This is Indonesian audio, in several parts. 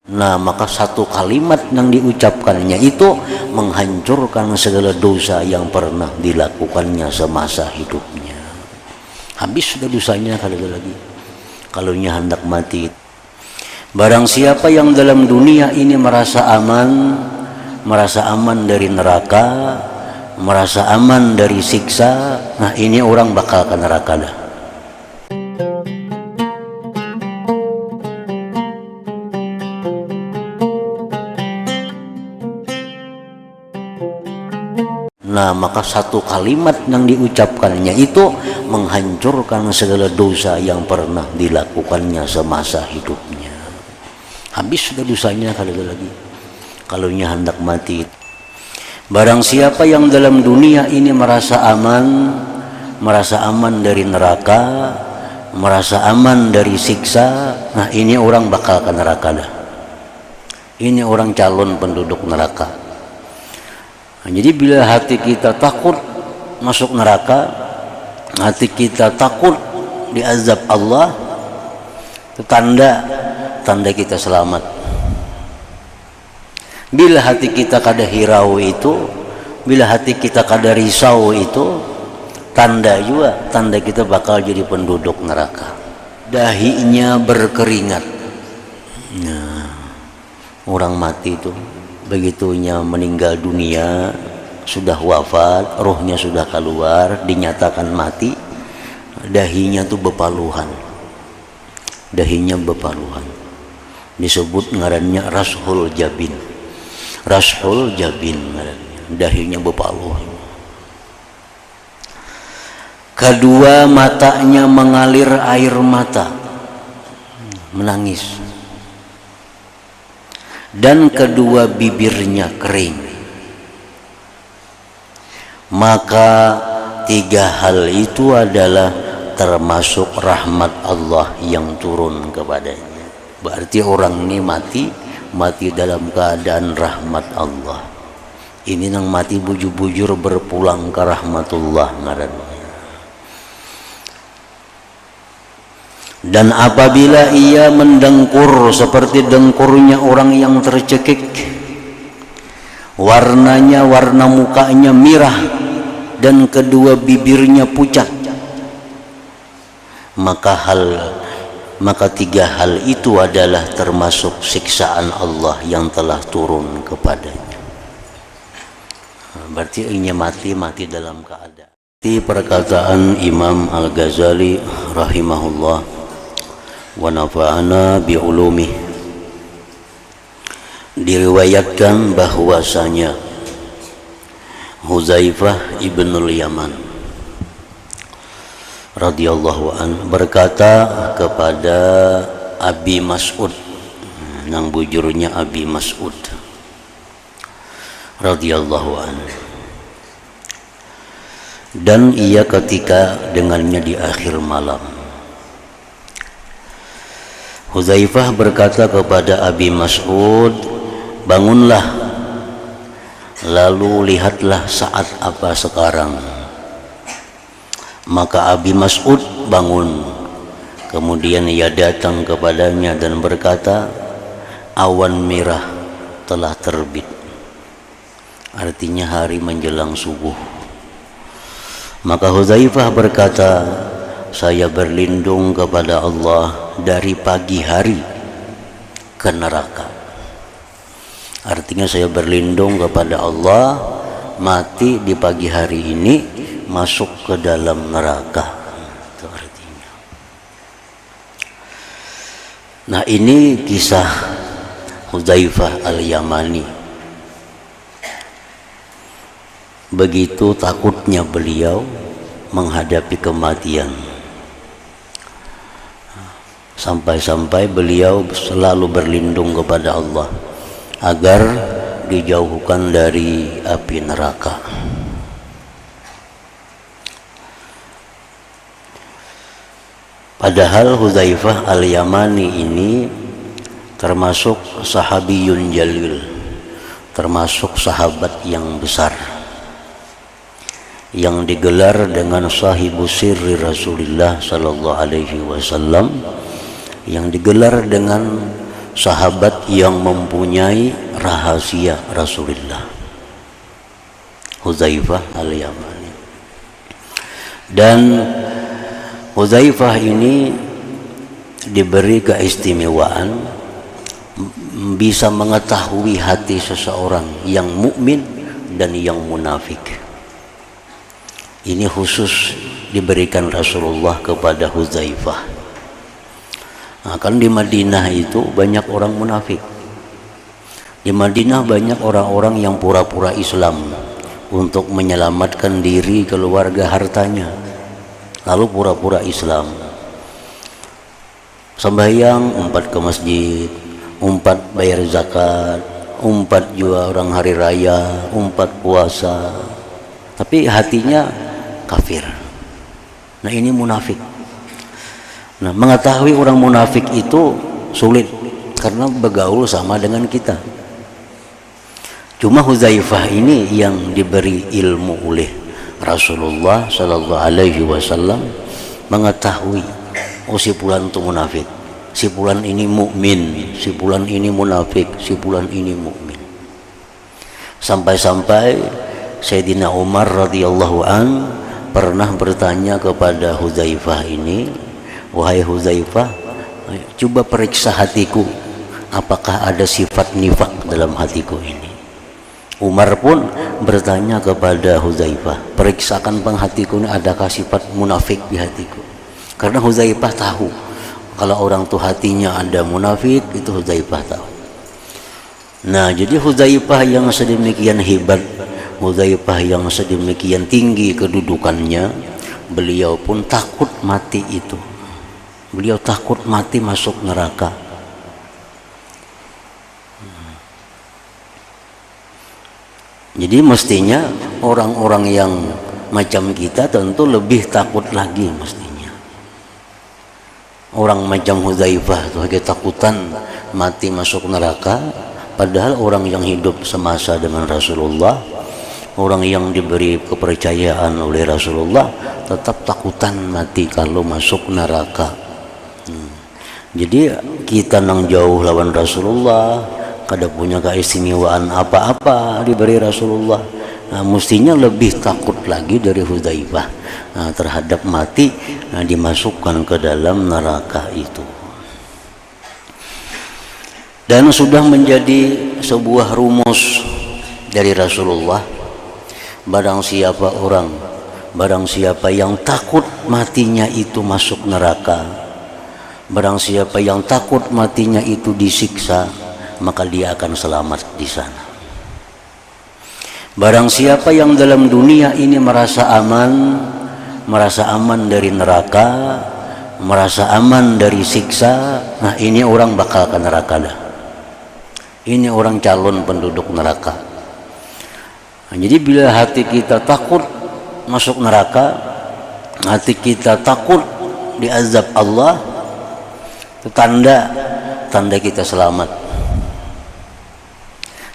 Nah, maka satu kalimat yang diucapkannya itu menghancurkan segala dosa yang pernah dilakukannya semasa hidupnya. Habis sudah dosanya kali lagi. Kalau hendak mati. Barang siapa yang dalam dunia ini merasa aman dari neraka, merasa aman dari siksa, nah ini orang bakal ke neraka dah. Nah, maka satu kalimat yang diucapkannya itu menghancurkan segala dosa yang pernah dilakukannya semasa hidupnya. Habis sudah dosanya kali lagi. Kalau hendak mati. Barang siapa yang dalam dunia ini merasa aman dari neraka, merasa aman dari siksa, nah ini orang bakal ke neraka dah. Ini orang calon penduduk neraka. Nah, jadi bila hati kita takut masuk neraka, hati kita takut diazab Allah, itu tanda kita selamat. Bila hati kita kada hirau itu, bila hati kita kada risau itu, tanda kita bakal jadi penduduk neraka. Dahinya berkeringat. Nah, orang mati itu begitunya meninggal dunia, sudah wafat, rohnya sudah keluar, dinyatakan mati, dahinya tuh bepaluhan, disebut ngarannya rashul jabin, dahinya bepaluhan. Kedua matanya mengalir air mata, menangis. Dan kedua bibirnya kering. Maka tiga hal itu adalah termasuk rahmat Allah yang turun kepadanya. Berarti orang ini mati dalam keadaan rahmat Allah. Ini nang mati bujur-bujur berpulang ke rahmatullah ngarannya. Dan apabila ia mendengkur seperti dengkurnya orang yang tercekik, warnanya, warna mukanya merah, dan kedua bibirnya pucat, maka tiga hal itu adalah termasuk siksaan Allah yang telah turun kepadanya. Berarti ini mati dalam keadaan. Di perkataan Imam Al-Ghazali rahimahullah wa nafa'ana bi'ulumih, diriwayatkan bahwasanya Huzaifah ibnul Yaman radhiyallahu an berkata kepada Abi Mas'ud, nang bujurnya Abi Mas'ud radhiyallahu an, dan ia ketika dengannya di akhir malam. Huzaifah berkata kepada Abi Mas'ud, bangunlah, lalu lihatlah saat apa sekarang. Maka Abi Mas'ud bangun, kemudian ia datang kepadanya dan berkata, awan merah telah terbit, artinya hari menjelang subuh. Maka Huzaifah berkata, saya berlindung kepada Allah dari pagi hari ke neraka. Artinya saya berlindung kepada Allah mati di pagi hari ini masuk ke dalam neraka. Itu artinya. Nah, ini kisah Huzaifah Al-Yamani. Begitu takutnya beliau menghadapi kematian, sampai-sampai beliau selalu berlindung kepada Allah agar dijauhkan dari api neraka. Padahal Huzaifah Al-Yamani ini termasuk sahabiyun jalil, termasuk sahabat yang besar, yang digelar dengan sahibu sirri Rasulullah sallallahu alaihi wasallam, yang digelar dengan sahabat yang mempunyai rahasia Rasulullah, Hudzaifah al-Yamani. Dan Hudzaifah ini diberi keistimewaan bisa mengetahui hati seseorang yang mukmin dan yang munafik. Ini khusus diberikan Rasulullah kepada Hudzaifah. Nah, kan di Madinah itu banyak orang munafik. Di Madinah banyak orang-orang yang pura-pura Islam untuk menyelamatkan diri, keluarga, hartanya, lalu pura-pura Islam. Sembahyang, umpat ke masjid, umpat bayar zakat, umpat juga orang hari raya, umpat puasa, tapi hatinya kafir. Nah, ini munafik. Nah, mengetahui orang munafik itu sulit karena bergaul sama dengan kita. Cuma Hudzaifah ini yang diberi ilmu oleh Rasulullah sallallahu alaihi wasallam, mengetahui oh si fulan itu munafik, si fulan ini mukmin, si fulan ini munafik, si fulan ini mukmin. Sampai-sampai Sayyidina Umar radhiyallahu an pernah bertanya kepada Hudzaifah ini, wahai Hudzaifah, coba periksa hatiku, apakah ada sifat nifak dalam hatiku ini. Umar pun bertanya kepada Hudzaifah, periksakan penghatiku ini, adakah sifat munafik di hatiku. Karena Hudzaifah tahu kalau orang tuh hatinya ada munafik, itu Hudzaifah tahu. Nah, jadi Hudzaifah yang sedemikian hebat, Hudzaifah yang sedemikian tinggi kedudukannya, beliau pun takut mati itu. Beliau takut mati masuk neraka. Jadi mestinya orang-orang yang macam kita tentu lebih takut lagi mestinya. Orang macam Hudzaifah itu ketakutan mati masuk neraka, padahal orang yang hidup semasa dengan Rasulullah, orang yang diberi kepercayaan oleh Rasulullah, tetap takutan mati kalau masuk neraka. Jadi kita nang jauh lawan Rasulullah, kada punya keistimewaan apa-apa diberi Rasulullah. Nah, mestinya lebih takut lagi dari Hudzaifah terhadap mati dimasukkan ke dalam neraka itu. Dan sudah menjadi sebuah rumus dari Rasulullah, barang siapa yang takut matinya itu masuk neraka, barang siapa yang takut matinya itu disiksa, maka dia akan selamat di sana. Barang siapa yang dalam dunia ini merasa aman dari neraka, merasa aman dari siksa, nah ini orang bakal ke neraka dah. Ini orang calon penduduk neraka. Nah, jadi bila hati kita takut masuk neraka, hati kita takut diazab Allah, itu tanda kita selamat.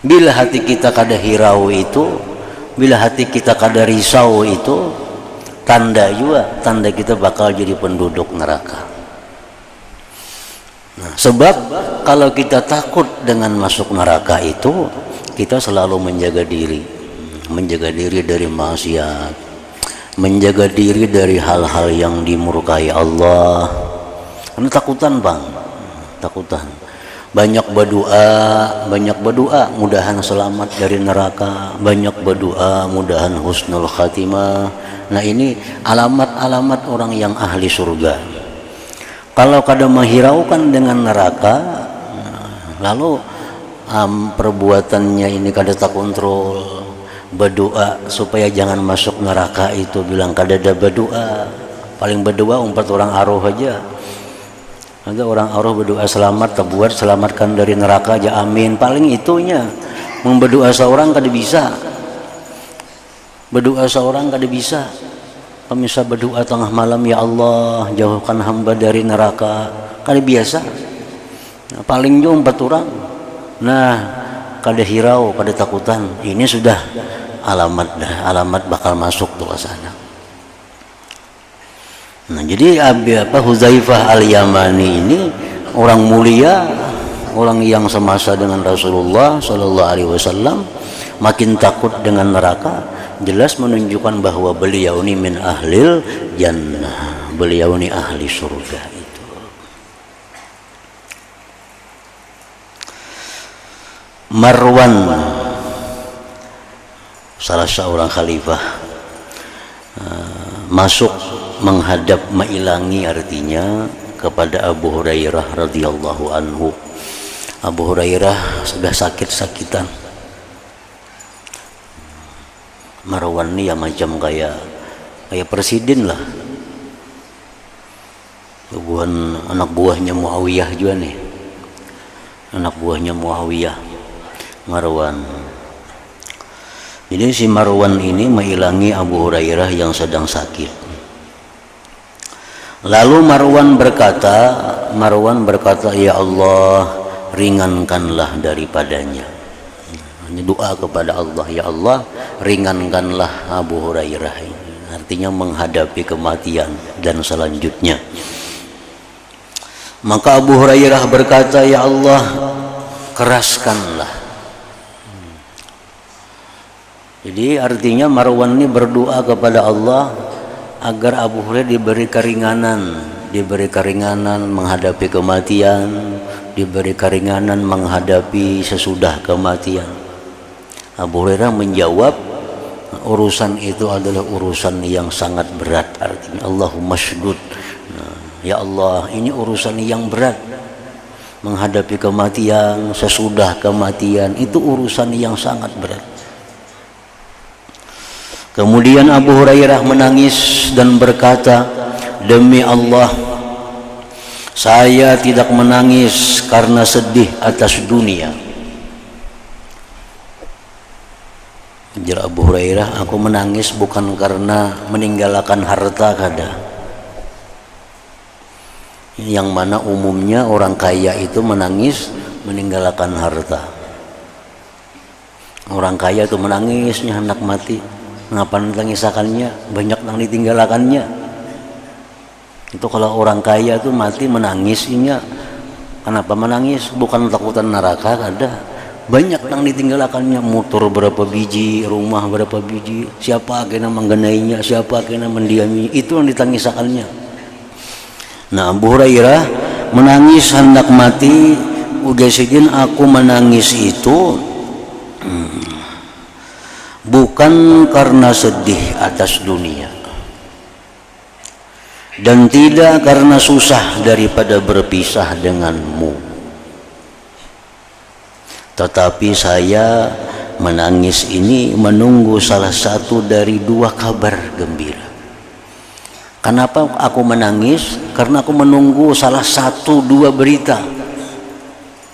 Bila hati kita kada hirau itu, bila hati kita kada risau itu, tanda kita bakal jadi penduduk neraka. Nah, sebab kalau kita takut dengan masuk neraka itu, kita selalu menjaga diri dari maksiat, menjaga diri dari hal-hal yang dimurkai Allah. Karena takutan, banyak berdoa mudahan selamat dari neraka, banyak berdoa mudahan husnul khatimah. Nah, ini alamat-alamat orang yang ahli surga. Kalau kada menghiraukan dengan neraka, lalu perbuatannya ini kada tak kontrol, berdoa supaya jangan masuk neraka itu bilang kada ada berdoa, paling berdoa umpat orang aruh aja. Ada orang Allah berdoa selamat, terbuat selamatkan dari neraka aja, amin. Paling itunya. Berdoa seorang kada bisa. Berdoa seorang kada bisa. Kami bisa berdoa tengah malam, ya Allah jauhkan hamba dari neraka, kada biasa. Nah, paling jauh 4 orang. Nah, kada hirau, kada takutan. Ini sudah alamat bakal masuk tuh ke sana. Nah, jadi Hudzaifah al-Yamani ini orang mulia, orang yang semasa dengan Rasulullah Sallallahu Alaihi Wasallam makin takut dengan neraka, jelas menunjukkan bahwa beliau ini min ahlil jannah, beliau ini ahli surga itu. Marwan, salah seorang khalifah, masuk menghadap mailangi, artinya kepada Abu Hurairah radhiyallahu anhu. Abu Hurairah sudah sakit-sakitan. Marwan ini ya macam kayak presiden lah, bukan anak buahnya Muawiyah juga nih, anak buahnya Muawiyah, Marwan. Jadi si Marwan ini mailangi Abu Hurairah yang sedang sakit. Lalu Marwan berkata, ya Allah, ringankanlah daripadanya. Ini doa kepada Allah, ya Allah, ringankanlah Abu Hurairah ini. Artinya menghadapi kematian dan selanjutnya. Maka Abu Hurairah berkata, ya Allah, keraskanlah. Jadi artinya Marwan ini berdoa kepada Allah agar Abu Hurairah diberi keringanan menghadapi kematian, diberi keringanan menghadapi sesudah kematian. Abu Hurairah menjawab, urusan itu adalah urusan yang sangat berat. Artinya Allahumma sydud, ya Allah, ini urusan yang berat. Menghadapi kematian, sesudah kematian, itu urusan yang sangat berat. Kemudian Abu Hurairah menangis dan berkata, demi Allah, saya tidak menangis karena sedih atas dunia. Ujar Abu Hurairah, aku menangis bukan karena meninggalkan harta kada. Yang mana umumnya orang kaya itu menangis meninggalkan harta. Orang kaya itu menangisnya hendak mati. Ngapa nangisakannya? Banyak yang ditinggalkannya. Itu kalau orang kaya itu mati menangisnya. Kenapa menangis? Bukan takutan neraka, ada. Banyak yang ditinggalkannya, motor berapa biji, rumah berapa biji, siapa akhirnya menggenainya, siapa akhirnya mendiami, itu yang ditangisakannya. Nah, Abu Hurairah menangis hendak mati. Ugesidin, aku menangis itu bukan karena sedih atas dunia dan tidak karena susah daripada berpisah denganmu, tetapi saya menangis ini menunggu salah satu dari dua kabar gembira. Kenapa aku menangis? Karena aku menunggu salah satu dua berita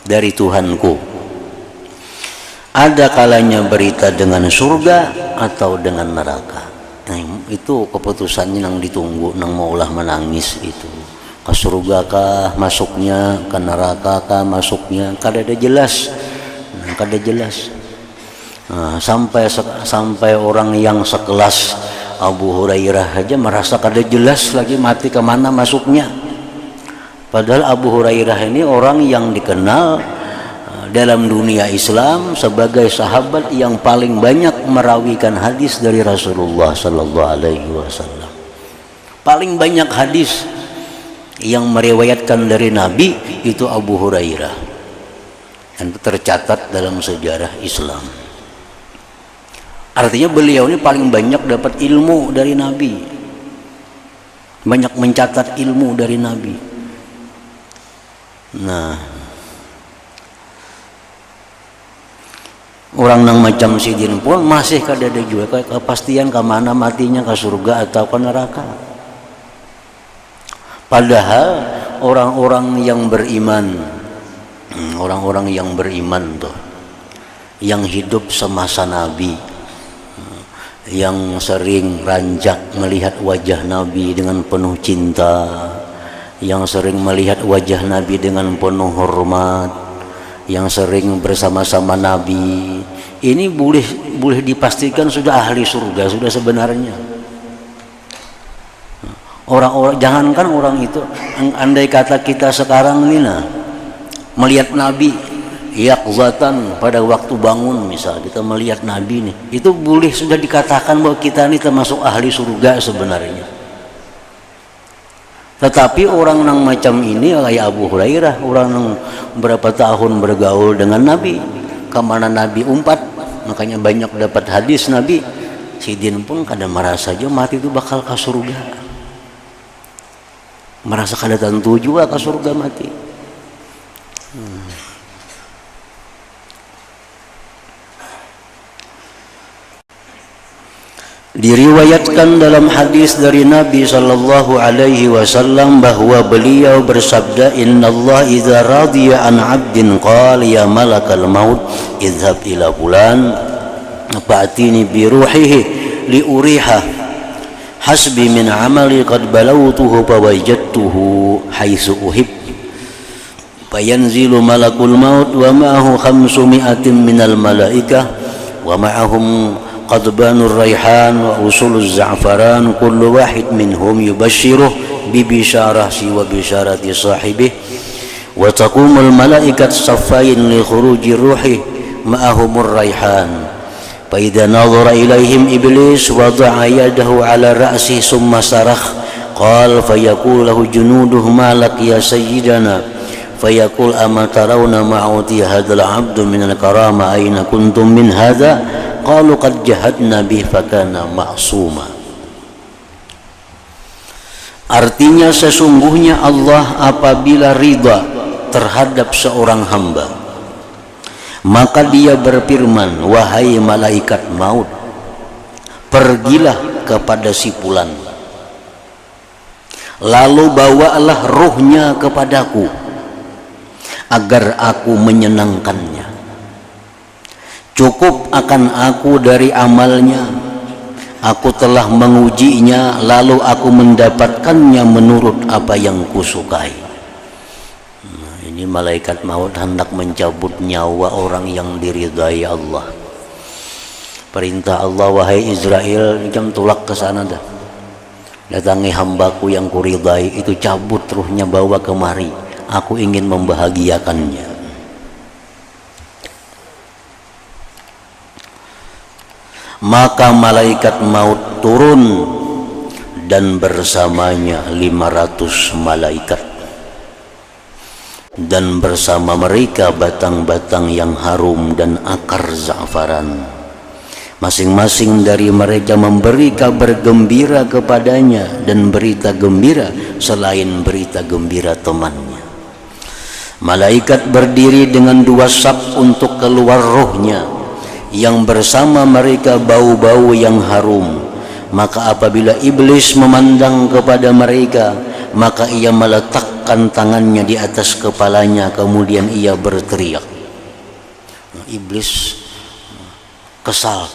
dari Tuhanku. Ada kalanya berita dengan surga atau dengan neraka. Nah, itu keputusannya yang ditunggu, nang maulah menangis itu. Ke surga kah masuknya, ke neraka kah masuknya, kada ada jelas. Kada jelas. Nah, sampai orang yang sekelas Abu Hurairah aja merasa kada jelas lagi mati kemana masuknya. Padahal Abu Hurairah ini orang yang dikenal dalam dunia Islam sebagai sahabat yang paling banyak merawikan hadis dari Rasulullah Sallallahu Alaihi Wasallam. Paling banyak hadis yang meriwayatkan dari Nabi itu Abu Hurairah, dan tercatat dalam sejarah Islam. Artinya beliau ini paling banyak dapat ilmu dari Nabi, banyak mencatat ilmu dari Nabi. Nah, orang nang macam sidin pun masih kada ada juga kepastian ke mana matinya, ke surga atau ke neraka. Padahal orang-orang yang beriman, tuh, yang hidup semasa Nabi, yang sering ranjak melihat wajah Nabi dengan penuh cinta, yang sering melihat wajah Nabi dengan penuh hormat, yang sering bersama-sama Nabi, ini boleh dipastikan sudah ahli surga sudah sebenarnya. Orang-orang, jangankan orang itu, andai kata kita sekarang ini, nah, melihat Nabi yaqzatan pada waktu bangun, misal kita melihat Nabi nih, itu boleh sudah dikatakan bahwa kita ini termasuk ahli surga sebenarnya. Tetapi orang yang macam ini kayak Abu Hurairah, orang yang berapa tahun bergaul dengan Nabi, kemana Nabi umpat, makanya banyak dapat hadis Nabi. Sidin pun kadang merasa aja mati itu bakal ke surga, merasa kada tentu juga ke surga mati. Diriwayatkan dalam hadis dari Nabi sallallahu alaihi wasallam bahwa beliau bersabda, "Innallaha idza radiya an 'abdin qala ya malakal maut idhhab ila fulan fa'tini bi ruhihi li uriha hasbi min 'amali qad balawtuhu fa wajadtuhu haitsu uhib." Fayanzilu malakul maut wa ma'ahu 500 minal malaikah wa ma'ahum qadbanur raihan wa usuluz za'faran kullu wahid minhum yubashshiruh bi bisyarati wa bisyarati sahibih wa taqumul malaikat saffain li khuruji ruhi ma'ahumur raihan fa idza nadhara ilaihim iblis wada'a yadahu ala ra'si summa sarakh qala fayaqulu lahu junuduhu ma lak ya sayyidana fayaqul ama tarawna ma'uti hadzal 'abdu min al-karama aina kuntum min hadza qalu qad jahadna bih fakana ma'suma. Artinya sesungguhnya Allah apabila ridha terhadap seorang hamba, maka dia berfirman, wahai malaikat maut, pergilah kepada si fulan, lalu bawalah ruhnya kepadaku agar aku menyenangkannya. Cukup akan aku dari amalnya, aku telah mengujinya, lalu aku mendapatkannya menurut apa yang kusukai. Nah, ini malaikat maut hendak mencabut nyawa orang yang diridai Allah. Perintah Allah, wahai Israel, jam tulak ke sana dah, datangi hambaku yang kuridai, itu cabut ruhnya, bawa kemari, aku ingin membahagiakannya. Maka malaikat maut turun dan bersamanya 500 malaikat, dan bersama mereka batang-batang yang harum dan akar za'faran. Masing-masing dari mereka memberi kabar gembira kepadanya dan berita gembira selain berita gembira temannya. Malaikat berdiri dengan 2 saf untuk keluar rohnya, yang bersama mereka bau-bau yang harum. Maka apabila iblis memandang kepada mereka, maka ia meletakkan tangannya di atas kepalanya, kemudian ia berteriak. Iblis kesal,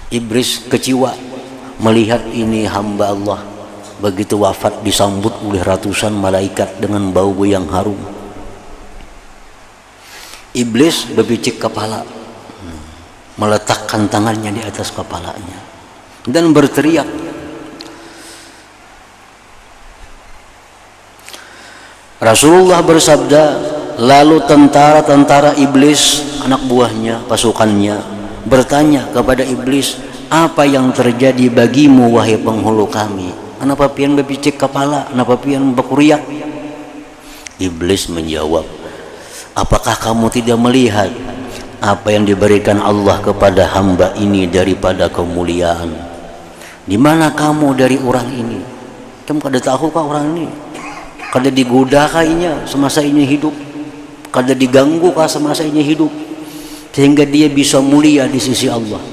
iblis kecewa melihat ini hamba Allah begitu wafat disambut oleh ratusan malaikat dengan bau yang harum. Iblis berbicik kepala, meletakkan tangannya di atas kepalanya dan berteriak. Rasulullah bersabda, lalu tentara-tentara iblis, anak buahnya, pasukannya, bertanya kepada iblis, apa yang terjadi bagimu wahai penghulu kami? Kenapa pian berbicik kepala? Kenapa pian berkuriak? Iblis menjawab, apakah kamu tidak melihat apa yang diberikan Allah kepada hamba ini daripada kemuliaan? Di mana kamu dari orang ini? Kamu kada tahu kah orang ini? Kada digoda kayaknya semasa ini hidup, kada diganggu kah semasa ini hidup, sehingga dia bisa mulia di sisi Allah.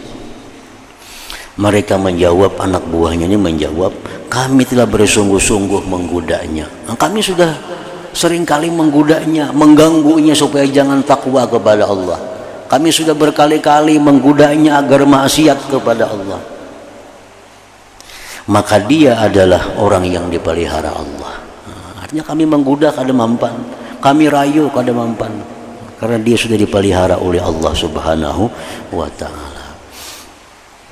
Mereka menjawab, anak buahnya ini menjawab, kami telah bersungguh-sungguh menggodanya. Nah, kami sudah seringkali menggodanya, mengganggunya supaya jangan takwa kepada Allah. Kami sudah berkali-kali menggodanya agar maksiat kepada Allah. Maka dia adalah orang yang dipelihara Allah. Artinya kami menggoda kada mampan, kami rayu kada mampan, karena dia sudah dipelihara oleh Allah Subhanahu wa ta'ala.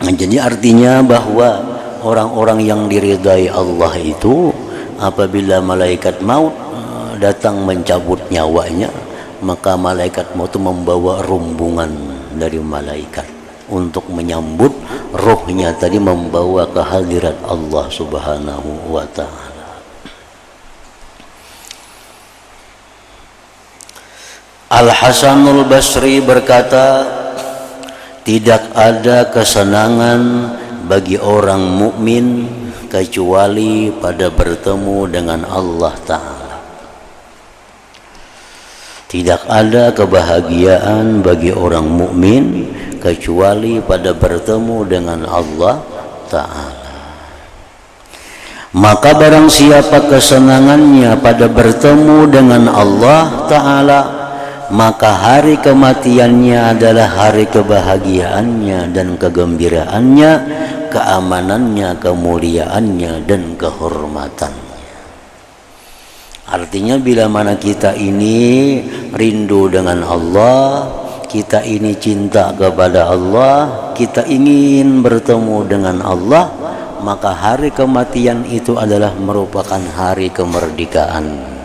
Nah, jadi artinya bahwa orang-orang yang diridai Allah itu apabila malaikat maut datang mencabut nyawanya, maka malaikat maut membawa rombongan dari malaikat untuk menyambut rohnya tadi, membawa ke hadirat Allah Subhanahu wa ta'ala. Al-Hasanul Basri berkata, tidak ada kesenangan bagi orang mukmin kecuali pada bertemu dengan Allah Ta'ala. Tidak ada kebahagiaan bagi orang mukmin kecuali pada bertemu dengan Allah Ta'ala. Maka barang siapa kesenangannya pada bertemu dengan Allah Ta'ala, maka hari kematiannya adalah hari kebahagiaannya dan kegembiraannya, keamanannya, kemuliaannya, dan kehormatannya. Artinya bila mana kita ini rindu dengan Allah, kita ini cinta kepada Allah, kita ingin bertemu dengan Allah, maka hari kematian itu adalah merupakan hari kemerdekaan.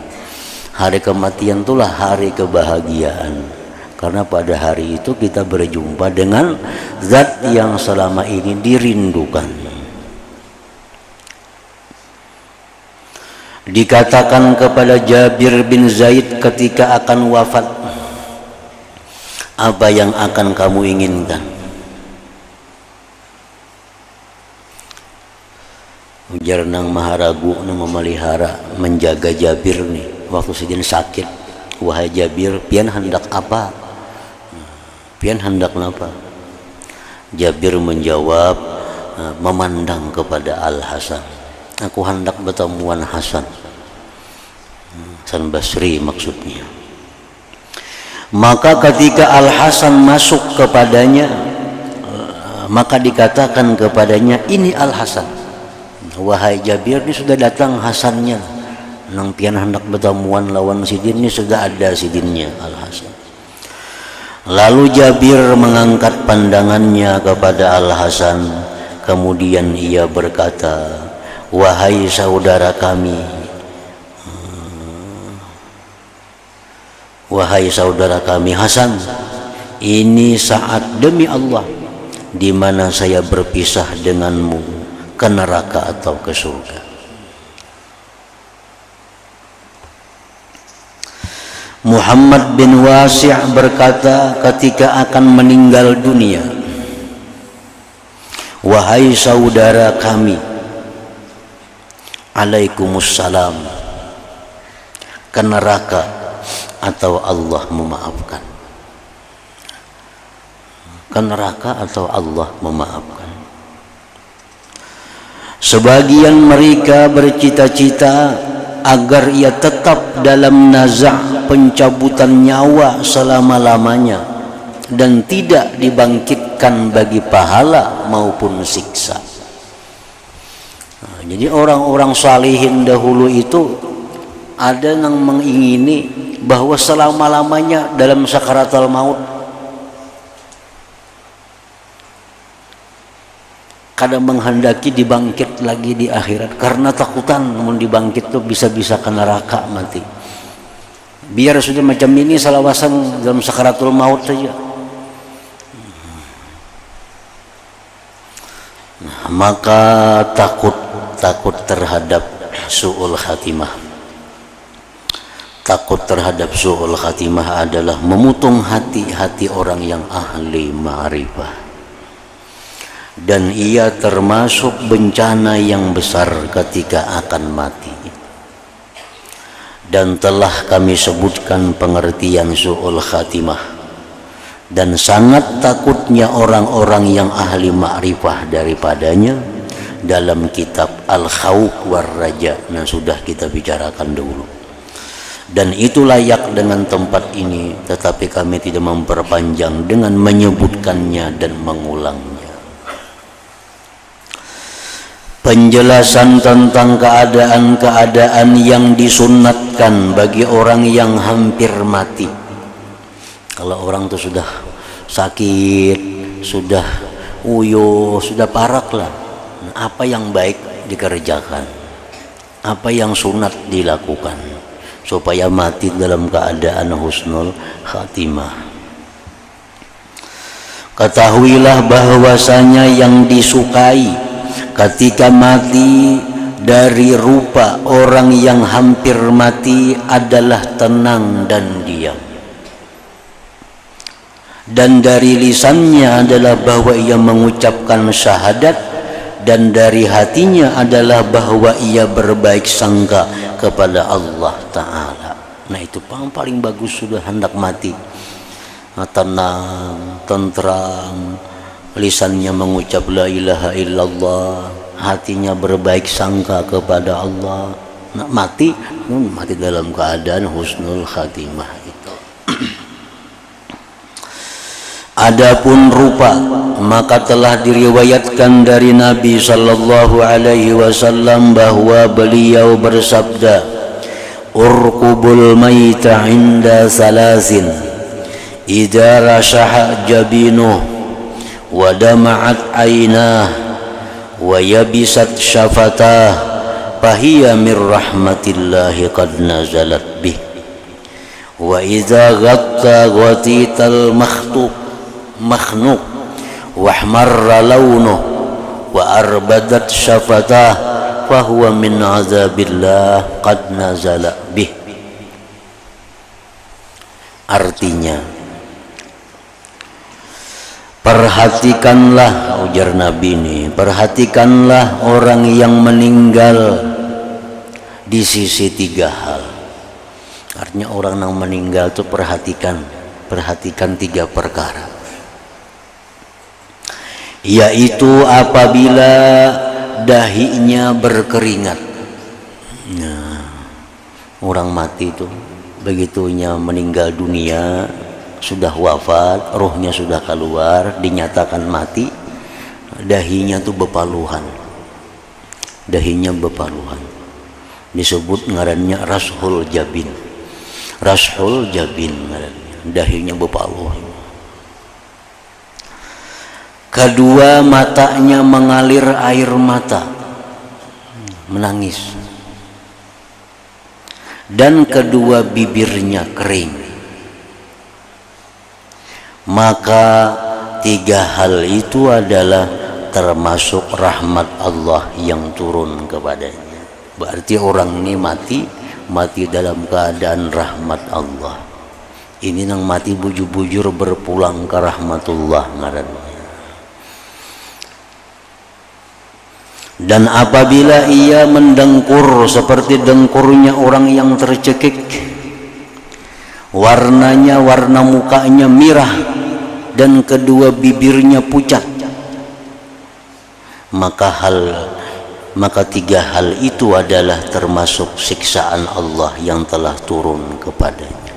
Hari kematian itulah hari kebahagiaan, karena pada hari itu kita berjumpa dengan zat yang selama ini dirindukan. Dikatakan kepada Jabir bin Zaid ketika akan wafat, apa yang akan kamu inginkan? Ujar nang maharagu nang memelihara menjaga Jabir nih waktu sidin sakit. Wahai Jabir, pian hendak apa? Pian hendak apa? Jabir menjawab, memandang kepada Al-Hasan. Aku hendak bertemuan Hasan. Hasan Basri maksudnya. Maka ketika Al-Hasan masuk kepadanya, maka dikatakan kepadanya, ini Al-Hasan. Wahai Jabir, ini sudah datang Hasannya. Nang pian hendak bertemuan lawan sidin, ini sudah ada sidinnya Al-Hasan. Lalu Jabir mengangkat pandangannya kepada Al-Hasan, kemudian ia berkata, wahai saudara kami, wahai saudara kami Hasan, ini saat demi Allah di mana saya berpisah denganmu ke neraka atau ke surga. Muhammad bin Wasi' berkata ketika akan meninggal dunia, wahai saudara kami, alaikumussalam, ke neraka atau Allah memaafkan. Ke neraka atau Allah memaafkan. Sebagian mereka bercita-cita agar ia tetap dalam nazak pencabutan nyawa selama-lamanya dan tidak dibangkitkan bagi pahala maupun siksa. Nah, jadi orang-orang salihin dahulu itu ada yang mengingini bahwa selama-lamanya dalam sakaratul maut kadang menghendaki dibangkit lagi di akhirat, karena takutan namun dibangkit tuh bisa-bisa ke neraka mati. Biar sudah macam ini salawasan dalam sakaratul maut saja. Nah, maka takut terhadap su'ul khatimah. Takut terhadap su'ul khatimah adalah memutung hati-hati orang yang ahli ma'rifah. Dan ia termasuk bencana yang besar ketika akan mati. Dan telah kami sebutkan pengertian su'ul khatimah, dan sangat takutnya orang-orang yang ahli ma'rifah daripadanya dalam kitab Al-Khawf war Raja yang sudah kita bicarakan dulu. Dan itu layak dengan tempat ini, tetapi kami tidak memperpanjang dengan menyebutkannya dan mengulangnya. Penjelasan tentang keadaan-keadaan yang disunatkan bagi orang yang hampir mati. Kalau orang itu sudah sakit, sudah uyuh, sudah parak lah, apa yang baik dikerjakan, apa yang sunat dilakukan. supaya mati dalam keadaan husnul khatimah. Ketahuilah bahwasanya yang disukai ketika mati dari rupa orang yang hampir mati adalah tenang dan diam. Dan dari lisannya adalah bahwa ia mengucapkan syahadat, dan dari hatinya adalah bahwa ia berbaik sangka kepada Allah Ta'ala. Nah itu paling bagus sudah hendak mati, tenang, tentram, lisannya mengucap la ilaha illallah, hatinya berbaik sangka kepada Allah. Nah, mati dalam keadaan husnul khatimah itu. Adapun rupa, maka telah diriwayatkan dari Nabi sallallahu alaihi wasallam bahwa beliau bersabda, urqubul maita inda salasin idza rashaha jabinuh wa dama'at aynah wa yabisat syafatah fahiya mir rahmatillahi qad nazalat bih wa idza ghatta ghatital makhnuq wa ahmarra launuh wa arbadat syafatah fahuwa min azabillah qad nazala bih. Artinya, perhatikanlah, ujar Nabi ini, perhatikanlah orang yang meninggal di sisi tiga hal. Artinya orang yang meninggal itu perhatikan tiga perkara, yaitu apabila dahinya berkeringat. Nah, orang mati itu begitunya meninggal dunia, sudah wafat, rohnya sudah keluar, dinyatakan mati, dahinya tuh bepaluhan, disebut ngarannya rashul jabin ngarannya, dahinya bepaluhan. Kedua, matanya mengalir air mata, menangis. Dan kedua, bibirnya kering. Maka tiga hal itu adalah termasuk rahmat Allah yang turun kepadanya. Berarti orang ini mati dalam keadaan rahmat Allah. Ini nang mati bujur-bujur berpulang ke rahmatullah ngarannya. Dan apabila ia mendengkur seperti dengkurnya orang yang tercekik, warna mukanya merah dan kedua bibirnya pucat, maka tiga hal itu adalah termasuk siksaan Allah yang telah turun kepadanya.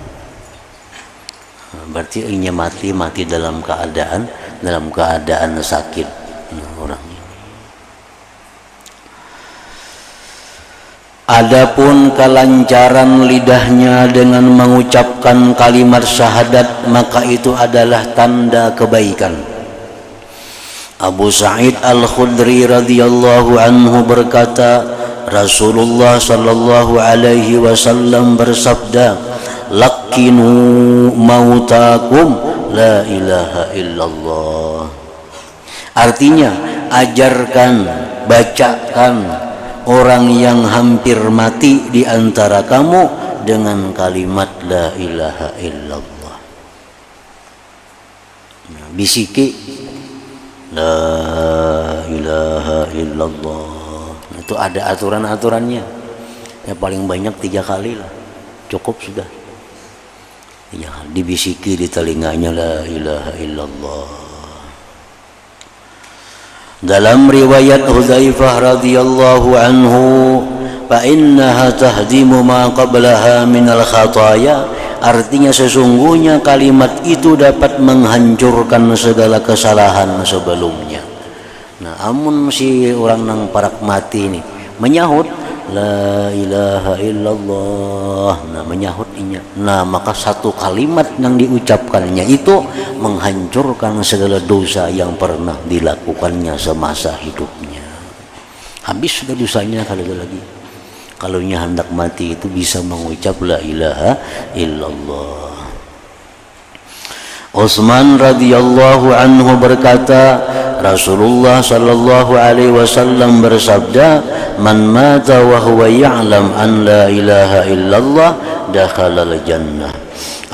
Berarti ini mati dalam keadaan sakit orang. Adapun kelancaran lidahnya dengan mengucapkan kalimat syahadat, maka itu adalah tanda kebaikan. Abu Sa'id Al-Khudri radhiyallahu anhu berkata, Rasulullah sallallahu alaihi wasallam bersabda, "Laqinu mautakum la ilaha illallah." Artinya, ajarkan, bacakan orang yang hampir mati di antara kamu dengan kalimat la ilaha illallah. Nah, bisiki la ilaha illallah. Nah, itu ada aturan-aturannya. Ya paling banyak 3 kali lah, cukup sudah. Ya, dibisiki di telinganya la ilaha illallah. Dalam riwayat Hudzaifah radhiyallahu anhu, fa innaha tahdimu ma qablaha minal khataya. Artinya sesungguhnya kalimat itu dapat menghancurkan segala kesalahan sebelumnya. Nah, amun si orang nang parak mati ini menyahut la ilaha illallah, nah menyahutinya, nah maka satu kalimat yang diucapkannya itu menghancurkan segala dosa yang pernah dilakukannya semasa hidupnya. Habis sudah dosanya kalau lagi. kalau hendak mati itu bisa mengucap la ilaha illallah. Utsman radhiyallahu anhu berkata, Rasulullah sallallahu alaihi wasallam bersabda, "Man mata wa huwa ya'lam an la ilaha illallah dakhalal jannah."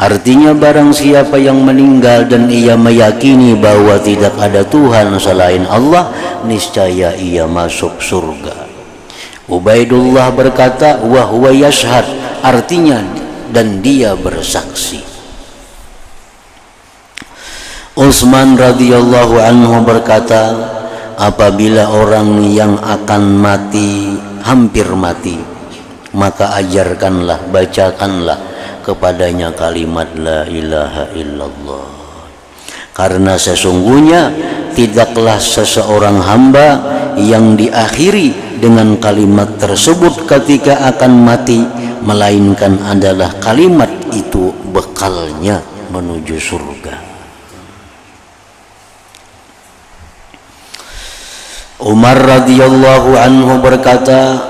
Artinya barang siapa yang meninggal dan ia meyakini bahwa tidak ada Tuhan selain Allah, niscaya ia masuk surga. Ubaidullah berkata, "Wa huwa yashhad," artinya dan dia bersaksi. Utsman radhiyallahu anhu berkata, apabila orang yang akan mati hampir mati, maka ajarkanlah, bacakanlah kepadanya kalimat la ilaha illallah. Karena sesungguhnya tidaklah seseorang hamba yang diakhiri dengan kalimat tersebut ketika akan mati, melainkan adalah kalimat itu bekalnya menuju surga. Umar radhiyallahu anhu berkata,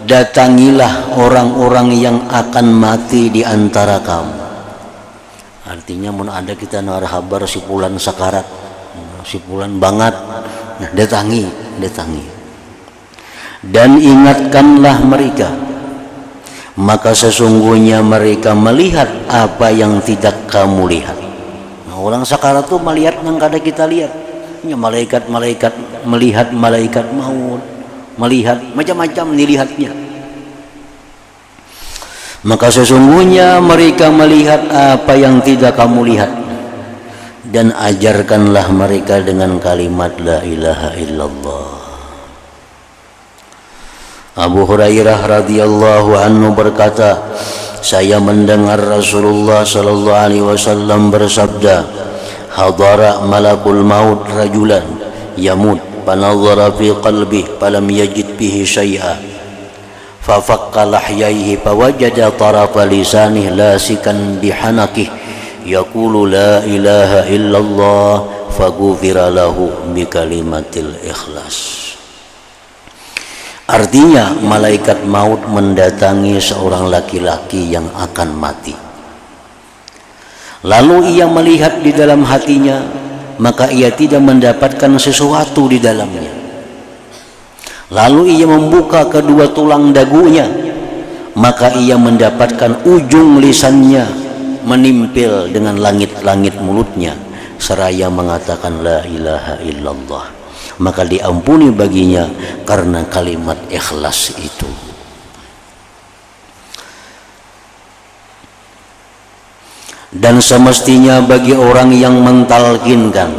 datangilah orang-orang yang akan mati di antara kamu. Artinya mun ada kita nara kabar si fulan sakarat, si fulan banget, nah datangi. Dan ingatkanlah mereka, maka sesungguhnya mereka melihat apa yang tidak kamu lihat. Nah, orang sakarat tuh melihat yang kada kita lihat. Ya, malaikat-malaikat melihat malaikat maut, melihat macam-macam dilihatnya. Maka sesungguhnya mereka melihat apa yang tidak kamu lihat, dan ajarkanlah mereka dengan kalimat la ilaha illallah. Abu Hurairah radhiyallahu anhu berkata, saya mendengar Rasulullah sallallahu alaihi wasallam bersabda, hadara malakul maut rajulan yamut fanadhara fi qalbihi falam yajid bihi syai'a fafaqqa lahyaihi fawajada tarafa lisanihi lasikan bihanakih yaqulu la ilaha illallah faghufira lahu bikalimatil ikhlas. Artinya malaikat maut mendatangi seorang laki-laki yang akan mati. Lalu ia melihat di dalam hatinya, maka ia tidak mendapatkan sesuatu di dalamnya. Lalu ia membuka kedua tulang dagunya, maka ia mendapatkan ujung lisannya menimpil dengan langit-langit mulutnya, seraya mengatakan la ilaha illallah. Maka diampuni baginya karena kalimat ikhlas itu. Dan semestinya bagi orang yang mentalkinkan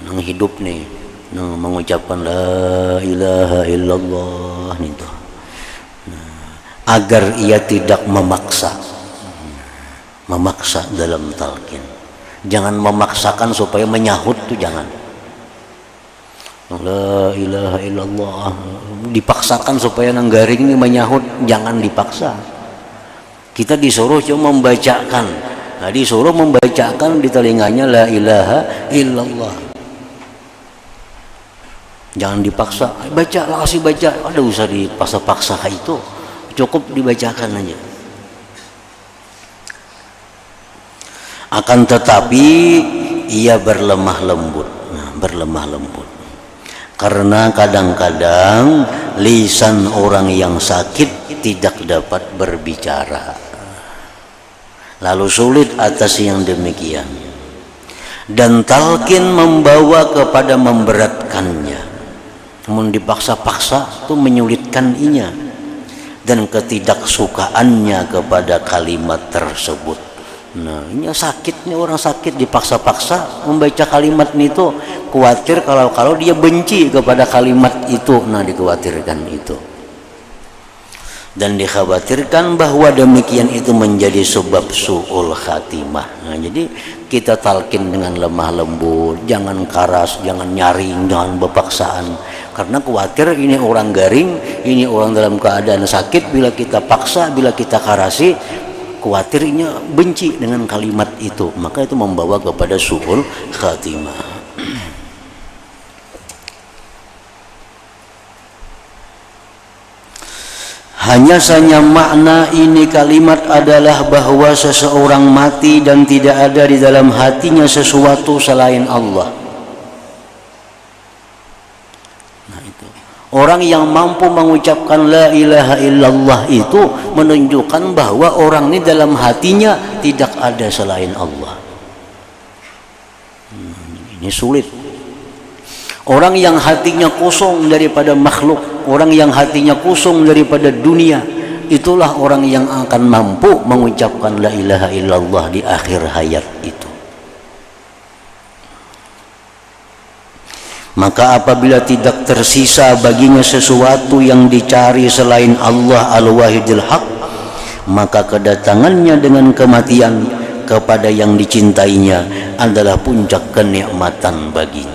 nang hidup nih, nang mengucapkan la ilaha illallah itu, agar ia tidak memaksa dalam talqin. Jangan memaksakan supaya menyahut tuh, jangan. La ilaha illallah dipaksakan supaya nang garing ini menyahut, jangan dipaksa. Kita disuruh cuma membacakan. Nah, disuruh membacakan di telinganya la ilaha illallah. Jangan dipaksa. Baca, kasih baca. Ada usah dipaksa-paksa kayak itu. Cukup dibacakan aja. Akan tetapi ia berlemah lembut. Nah, berlemah lembut. Karena kadang-kadang lisan orang yang sakit tidak dapat berbicara, lalu sulit atas yang demikian, dan talqin membawa kepada memberatkannya. Namun dipaksa-paksa itu menyulitkan inya dan ketidaksukaannya kepada kalimat tersebut. Nah, ini sakitnya orang sakit dipaksa-paksa membaca kalimat itu, khawatir kalau dia benci kepada kalimat itu. Nah, dikhawatirkan itu. Dan dikhawatirkan bahwa demikian itu menjadi sebab su'ul khatimah. Nah, jadi kita talqin dengan lemah lembut, jangan keras, jangan nyaring, jangan berpaksaan. Karena khawatir ini orang garing, ini orang dalam keadaan sakit, bila kita paksa, bila kita karasi, khawatirnya benci dengan kalimat itu, maka itu membawa kepada su'ul khatimah. Hanya saja makna ini kalimat adalah bahwa seseorang mati dan tidak ada di dalam hatinya sesuatu selain Allah. Nah itu. Orang yang mampu mengucapkan la ilaha illallah itu menunjukkan bahwa orang ini dalam hatinya tidak ada selain Allah. Ini sulit. Orang yang hatinya kosong daripada makhluk, orang yang hatinya kosong daripada dunia, itulah orang yang akan mampu mengucapkan la ilaha illallah di akhir hayat itu. Maka apabila tidak tersisa baginya sesuatu yang dicari selain Allah al-wahidil haq, maka kedatangannya dengan kematian kepada yang dicintainya adalah puncak kenikmatan baginya.